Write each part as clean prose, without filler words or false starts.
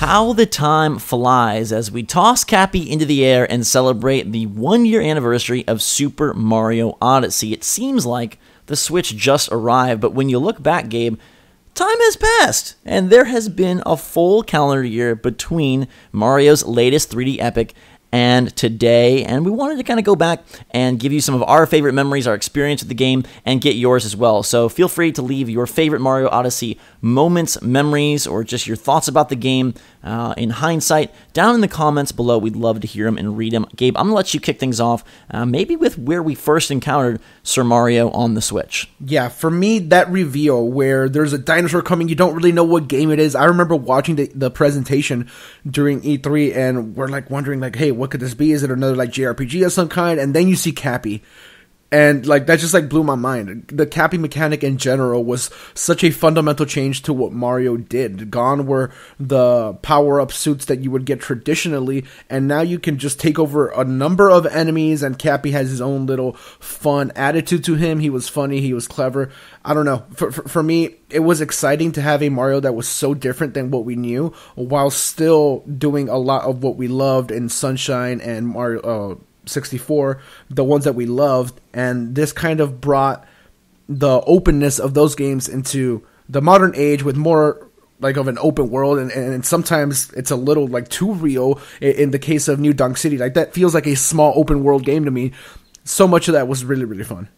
How the time flies as we toss Cappy into the air and celebrate the 1-year anniversary of Super Mario Odyssey. It seems like the Switch just arrived, but when you look back, Gabe, time has passed, and there has been a full calendar year between Mario's latest 3D epic and today, and we wanted to kind of go back and give you some of our favorite memories, our experience with the game, and get yours as well. So feel free to leave your favorite Mario Odyssey moments, memories, or just your thoughts about the game in hindsight down in the comments below. We'd love to hear them and read them. Gabe, I'm going to let you kick things off, maybe with where we first encountered Sir Mario on the Switch. Yeah, for me, that reveal where there's a dinosaur coming, you don't really know what game it is. I remember watching the presentation during E3, and we're like wondering, like, hey, what could this be? Is it another like JRPG of some kind? And then you see Cappy. And like that just like blew my mind. The Cappy mechanic in general was such a fundamental change to what Mario did. Gone were the power-up suits that you would get traditionally, and now you can just take over a number of enemies, and Cappy has his own little fun attitude to him. He was funny, he was clever. I don't know. For me, it was exciting to have a Mario that was so different than what we knew, while still doing a lot of what we loved in Sunshine and Mario 64, the ones that we loved, and this kind of brought the openness of those games into the modern age with more like of an open world, and sometimes it's a little like too real in the case of New Donk City. Like that feels like a small open world game to me. So much of that was really, really fun.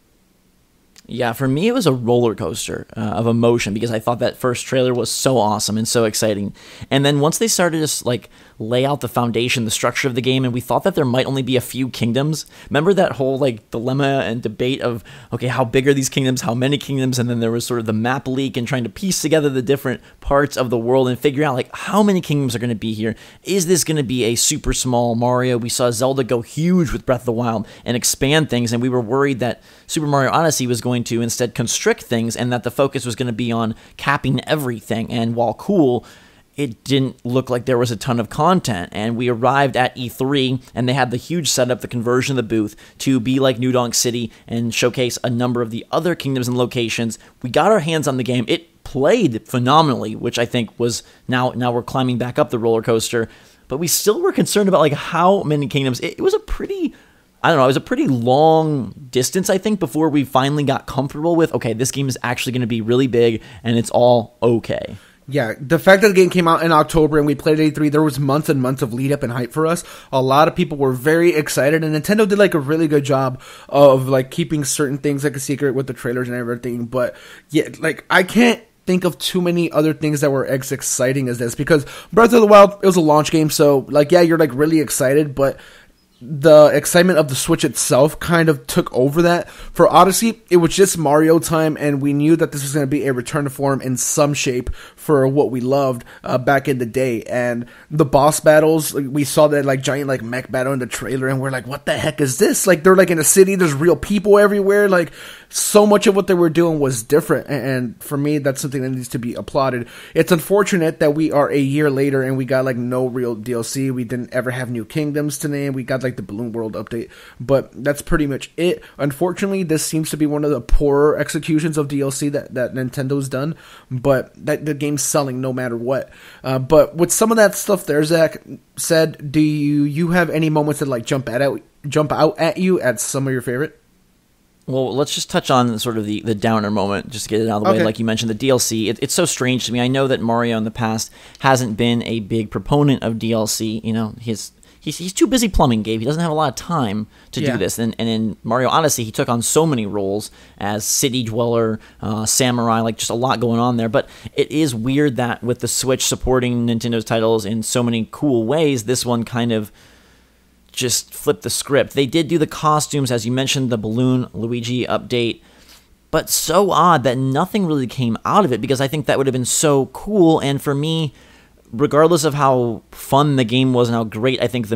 Yeah, for me, it was a roller coaster of emotion because I thought that first trailer was so awesome and so exciting. And then once they started to like lay out the foundation, the structure of the game, and we thought that there might only be a few kingdoms. Remember that whole like dilemma and debate of, okay, how big are these kingdoms, how many kingdoms? And then there was sort of the map leak and trying to piece together the different parts of the world and figure out like how many kingdoms are going to be here. Is this going to be a super small Mario? We saw Zelda go huge with Breath of the Wild and expand things, and we were worried that Super Mario Odyssey was going to instead constrict things and that the focus was going to be on capping everything. And while cool, it didn't look like there was a ton of content. And we arrived at E3, and they had the huge setup, the conversion of the booth, to be like New Donk City and showcase a number of the other kingdoms and locations. We got our hands on the game. It played phenomenally, which I think was now we're climbing back up the roller coaster. But we still were concerned about like how many kingdoms. It was a pretty... I don't know, it was a pretty long distance, I think, before we finally got comfortable with, okay, this game is actually going to be really big, and it's all okay. Yeah, the fact that the game came out in October and we played at E3, there was months and months of lead up and hype for us. A lot of people were very excited, and Nintendo did like a really good job of like keeping certain things like a secret with the trailers and everything. But yeah, like I can't think of too many other things that were as exciting as this, because Breath of the Wild, it was a launch game, so like yeah, you're like really excited, but the excitement of the Switch itself kind of took over that. For Odyssey, it was just Mario time, and we knew that this was going to be a return to form in some shape for what we loved back in the day. And the boss battles, we saw that like giant like mech battle in the trailer, and we're like, what the heck is this? Like they're like in a city, there's real people everywhere. Like so much of what they were doing was different, and for me, that's something that needs to be applauded. It's unfortunate that we are a year later and we got like no real DLC. We didn't ever have new kingdoms to name. We got like the Balloon World update, but that's pretty much it. Unfortunately, this seems to be one of the poorer executions of DLC that Nintendo's done, but that the game's selling no matter what. But with some of that stuff there, Zach said, do you have any moments that like jump out at you at some of your favorite? Well, let's just touch on sort of the downer moment, just to get it out of the way. Like you mentioned, the DLC, it's so strange to me. I know that Mario in the past hasn't been a big proponent of DLC. You know, he's too busy plumbing, Gabe. He doesn't have a lot of time to do this. And in Mario Odyssey, he took on so many roles as city dweller, samurai, like just a lot going on there. But it is weird that with the Switch supporting Nintendo's titles in so many cool ways, this one kind of just flipped the script. They did do the costumes, as you mentioned, the Balloon Luigi update, but so odd that nothing really came out of it, because I think that would have been so cool. And for me, regardless of how fun the game was and how great I think the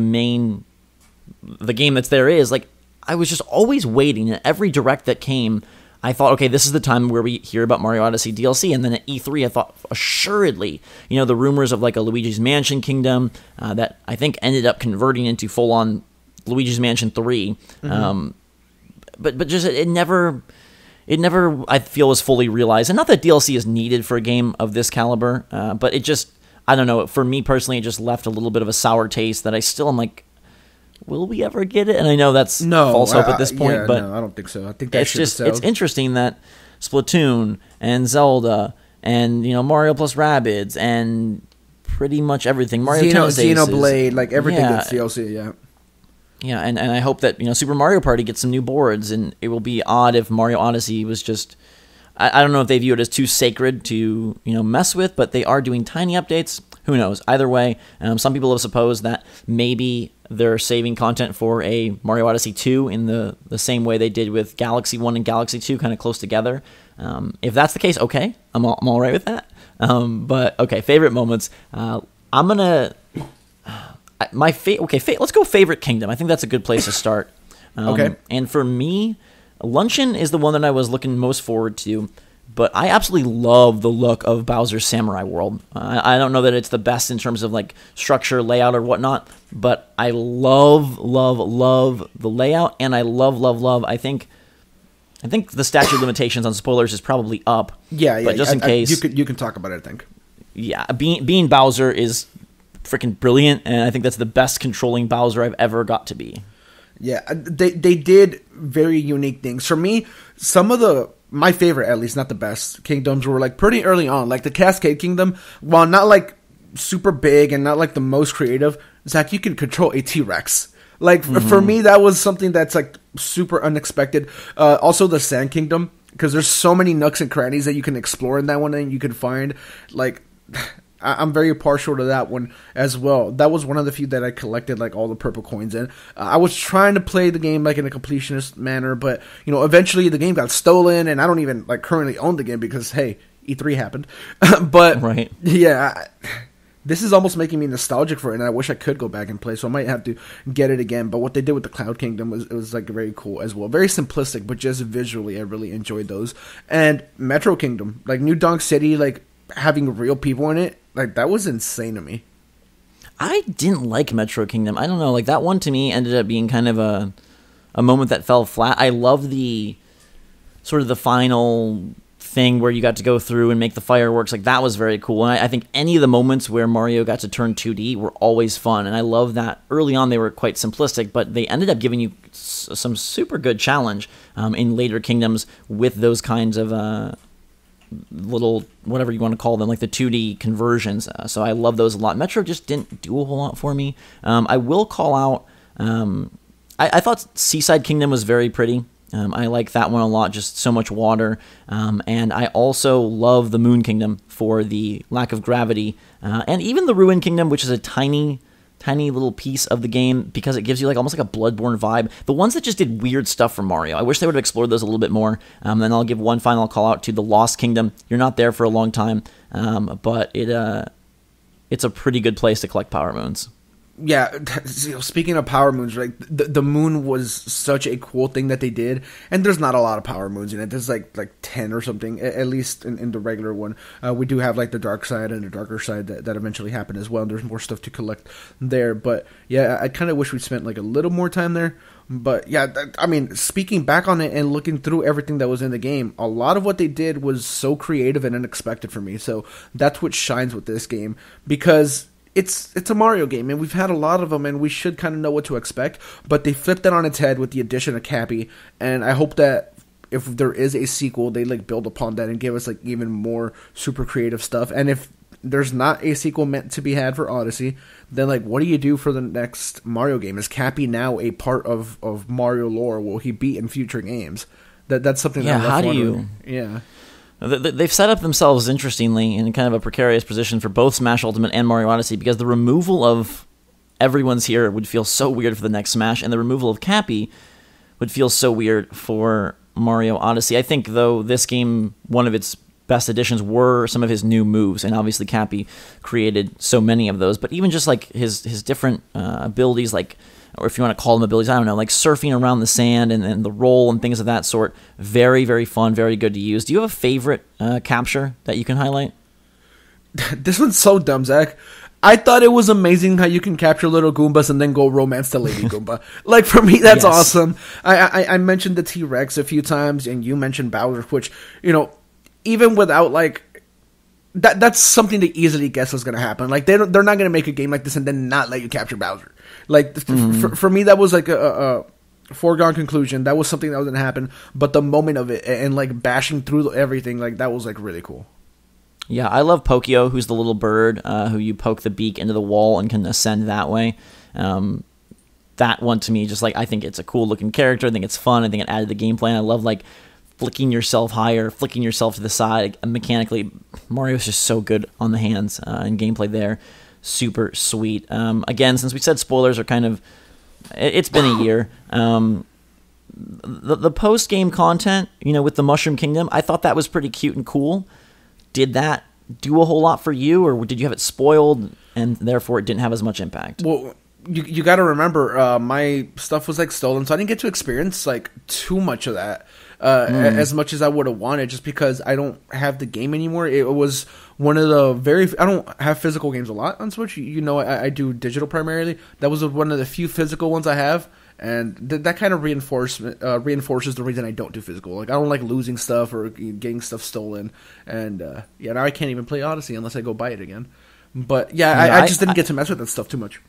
game that's there is, like I was just always waiting. In every direct that came, I thought, okay, this is the time where we hear about Mario Odyssey DLC. And then at E3, I thought, assuredly, you know, the rumors of like a Luigi's Mansion Kingdom that I think ended up converting into full-on Luigi's Mansion 3. Mm-hmm. But just it never, I feel, was fully realized. And not that DLC is needed for a game of this caliber, but it just, I don't know. For me personally, it just left a little bit of a sour taste that I still am like, will we ever get it? And I know that's false hope at this point, but no, I don't think so. I think that it's interesting that Splatoon and Zelda and Mario plus Rabbids and pretty much everything, Mario Tennis Aces, Xenoblade, like everything gets DLC. Yeah, and I hope that Super Mario Party gets some new boards, and it will be odd if Mario Odyssey was just. I don't know if they view it as too sacred to mess with, but they are doing tiny updates. Who knows? Either way, some people have supposed that maybe they're saving content for a Mario Odyssey 2 in the same way they did with Galaxy 1 and Galaxy 2, kind of close together. If that's the case, okay, I'm all right with that. But okay, favorite moments. I'm gonna let's go favorite kingdom. I think that's a good place to start. Okay, and for me, Luncheon is the one that I was looking most forward to, but I absolutely love the look of Bowser's Samurai World. I don't know that it's the best in terms of like structure, layout, or whatnot, but I love the layout, and I love. I think the statute of limitations on spoilers is probably up. Yeah. But just in case, you can talk about it. I think. Yeah, being Bowser is freaking brilliant, and I think that's the best controlling Bowser I've ever got to be. Yeah, they did very unique things. For me, some of my favorite, at least, not the best, kingdoms were like pretty early on. Like the Cascade Kingdom, while not like super big and not like the most creative, Zach, you can control a T-Rex. Like for me, that was something that's like super unexpected. Also the Sand Kingdom, because there's so many nooks and crannies that you can explore in that one, and you can find like. I'm very partial to that one as well. That was one of the few that I collected like all the purple coins in. I was trying to play the game like in a completionist manner, but eventually the game got stolen, and I don't even like currently own the game because hey, E3 happened. But right. Yeah, this is almost making me nostalgic for it, and I wish I could go back and play. So I might have to get it again. But what they did with the Cloud Kingdom was like very cool as well. Very simplistic, but just visually, I really enjoyed those. And Metro Kingdom, like New Donk City, like having real people in it. Like, that was insane to me. I didn't like Metro Kingdom. I don't know. Like, that one to me ended up being kind of a moment that fell flat. I love the sort of the final thing where you got to go through and make the fireworks. Like, that was very cool. And I think any of the moments where Mario got to turn 2D were always fun. And I love that early on they were quite simplistic, but they ended up giving you some super good challenge in later kingdoms with those kinds of little whatever you want to call them, like the 2D conversions. So I love those a lot. Metro just didn't do a whole lot for me. I will call out I thought Seaside Kingdom was very pretty. I like that one a lot, just so much water. And I also love the Moon Kingdom for the lack of gravity, and even the Ruin Kingdom, which is a tiny little piece of the game because it gives you like almost like a Bloodborne vibe. The ones that just did weird stuff for Mario, I wish they would have explored those a little bit more. Then I'll give one final call out to the Lost Kingdom. You're not there for a long time, but it's a pretty good place to collect Power Moons. Yeah, speaking of Power Moons, right? The moon was such a cool thing that they did, and there's not a lot of Power Moons in it. There's like 10 or something, at least in the regular one. We do have like the dark side and the darker side that eventually happen as well. And there's more stuff to collect there, but yeah, I kind of wish we spent like a little more time there. But yeah, I mean, speaking back on it and looking through everything that was in the game, a lot of what they did was so creative and unexpected for me. So that's what shines with this game, because it's a Mario game, and we've had a lot of them, and we should kind of know what to expect. But they flipped it on its head with the addition of Cappy, and I hope that if there is a sequel, they like build upon that and give us like even more super creative stuff. And if there's not a sequel meant to be had for Odyssey, then like what do you do for the next Mario game? Is Cappy now a part of Mario lore? Will he be in future games? That's something. Yeah, that how do you? Yeah. They've set up themselves interestingly in kind of a precarious position for both Smash Ultimate and Mario Odyssey, because the removal of everyone's here would feel so weird for the next Smash, and the removal of Cappy would feel so weird for Mario Odyssey. I think, though, this game, one of its best additions were some of his new moves, and obviously Cappy created so many of those, but even just like his different abilities, like, or if you want to call them abilities, I don't know, like surfing around the sand and the roll and things of that sort. Very, very fun, very good to use. Do you have a favorite capture that you can highlight? This one's so dumb, Zach. I thought it was amazing how you can capture little Goombas and then go romance the Lady Goomba. Like, for me, that's awesome. I mentioned the T-Rex a few times, and you mentioned Bowser, which, even without, like, that's something to easily guess was going to happen. Like they're not going to make a game like this and then not let you capture Bowser. Like for me, that was like a foregone conclusion. That was something that was going to happen. But the moment of it and like bashing through everything, like that was like really cool. Yeah, I love Pokio, who's the little bird who you poke the beak into the wall and can ascend that way. That one to me, just like I think it's a cool looking character. I think it's fun. I think it added the gameplay. And I love like flicking yourself higher, flicking yourself to the side. Mechanically, Mario's just so good on the hands and gameplay there. Super sweet. Again, since we said spoilers are kind of... It's been a year. The post-game content, with the Mushroom Kingdom, I thought that was pretty cute and cool. Did that do a whole lot for you, or did you have it spoiled and therefore it didn't have as much impact? Well, you got to remember, my stuff was like stolen, so I didn't get to experience like too much of that. As much as I would have wanted, just because I don't have the game anymore. It was one of the I don't have physical games a lot on Switch. I do digital primarily. That was one of the few physical ones I have, and that kind of reinforces the reason I don't do physical. Like I don't like losing stuff or getting stuff stolen, and now I can't even play Odyssey unless I go buy it again. But I just didn't get to mess with that stuff too much.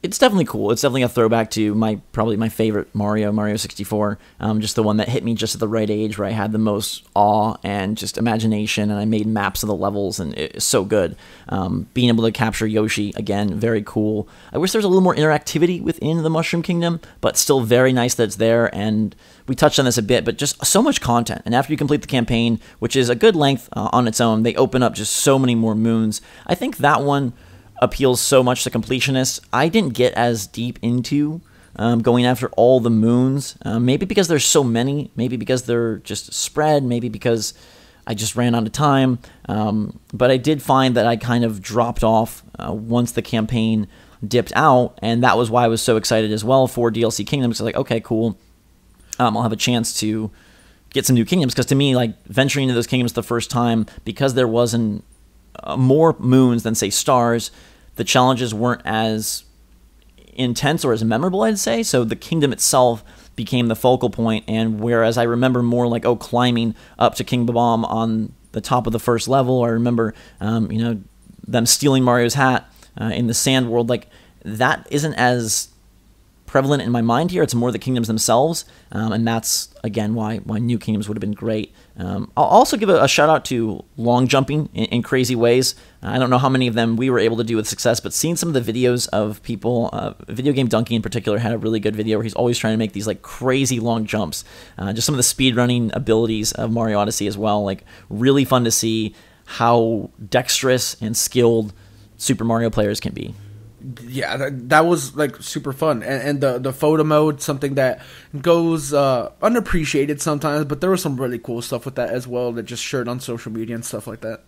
It's definitely cool. It's definitely a throwback to probably my favorite Mario 64. Just the one that hit me just at the right age where I had the most awe and just imagination, and I made maps of the levels, and it's so good. Being able to capture Yoshi, again, very cool. I wish there was a little more interactivity within the Mushroom Kingdom, but still very nice that it's there, and we touched on this a bit, but just so much content. And after you complete the campaign, which is a good length on its own, they open up just so many more moons. I think that one appeals so much to completionists. I didn't get as deep into going after all the moons, maybe because there's so many, maybe because they're just spread, maybe because I just ran out of time, but I did find that I kind of dropped off once the campaign dipped out, and that was why I was so excited as well for DLC Kingdoms. So like, okay, cool, I'll have a chance to get some new kingdoms, because to me, like, venturing into those kingdoms the first time, because there wasn't more moons than, say, stars, the challenges weren't as intense or as memorable, I'd say. So the kingdom itself became the focal point, and whereas I remember more like, climbing up to King Babam on the top of the first level, or I remember, them stealing Mario's hat in the sand world, like, that isn't as prevalent in my mind here. It's more the kingdoms themselves, and that's, again, why new kingdoms would have been great. I'll also give a shout out to long jumping in crazy ways. I don't know how many of them we were able to do with success, but seeing some of the videos of people, Video Game Donkey in particular had a really good video where he's always trying to make these like crazy long jumps. Just some of the speedrunning abilities of Mario Odyssey as well, like, really fun to see how dexterous and skilled Super Mario players can be. Yeah, that was like super fun, and the photo mode, something that goes unappreciated sometimes, but there was some really cool stuff with that as well that just shared on social media and stuff like that.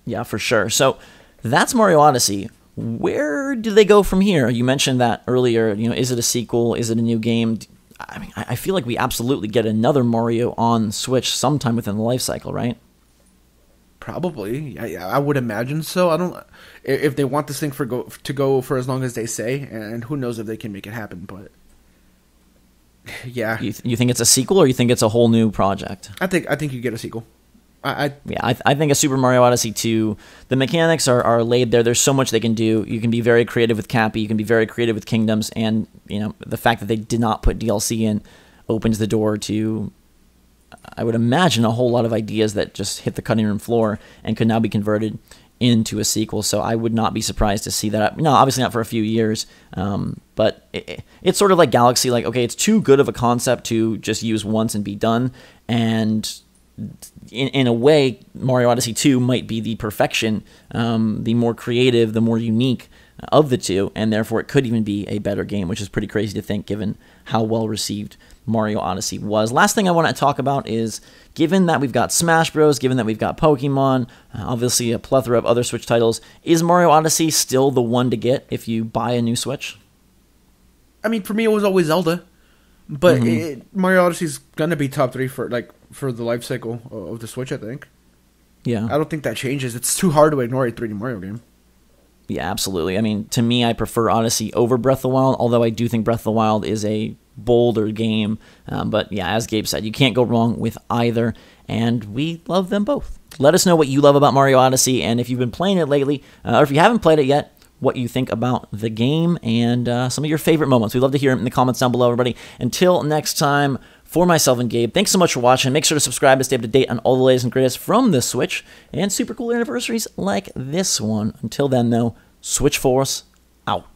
Yeah, for sure. So that's Mario Odyssey. Where do they go from here? You mentioned that earlier. Is it a sequel? Is it a new game? I mean, I feel like we absolutely get another Mario on Switch sometime within the life cycle, right? Probably, I would imagine so. I don't, if they want this thing to go for as long as they say, and who knows if they can make it happen. But yeah, you think it's a sequel, or you think it's a whole new project? I think you get a sequel. I think a Super Mario Odyssey 2. The mechanics are laid there. There's so much they can do. You can be very creative with Cappy. You can be very creative with Kingdoms, and the fact that they did not put DLC in opens the door to, I would imagine, a whole lot of ideas that just hit the cutting room floor and could now be converted into a sequel. So I would not be surprised to see that. No, obviously not for a few years, but it's sort of like Galaxy. Like, okay, it's too good of a concept to just use once and be done. And in a way, Mario Odyssey 2 might be the perfection, the more creative, the more unique of the two, and therefore it could even be a better game, which is pretty crazy to think given how well received Mario Odyssey was. Last thing I want to talk about is, given that we've got Smash Bros., given that we've got Pokemon, obviously a plethora of other Switch titles, is Mario Odyssey still the one to get if you buy a new Switch? I mean, for me, it was always Zelda, but Mario Odyssey's gonna be top 3 for the life cycle of the Switch, I think. Yeah, I don't think that changes. It's too hard to ignore a 3D Mario game. Yeah, absolutely. I mean, to me, I prefer Odyssey over Breath of the Wild, although I do think Breath of the Wild is a bolder game. But yeah, as Gabe said, you can't go wrong with either, and we love them both. Let us know what you love about Mario Odyssey, and if you've been playing it lately, or if you haven't played it yet, what you think about the game and some of your favorite moments. We'd love to hear them in the comments down below, everybody. Until next time, for myself and Gabe, thanks so much for watching. Make sure to subscribe to stay up to date on all the latest and greatest from the Switch and super cool anniversaries like this one. Until then, though, Switch Force out.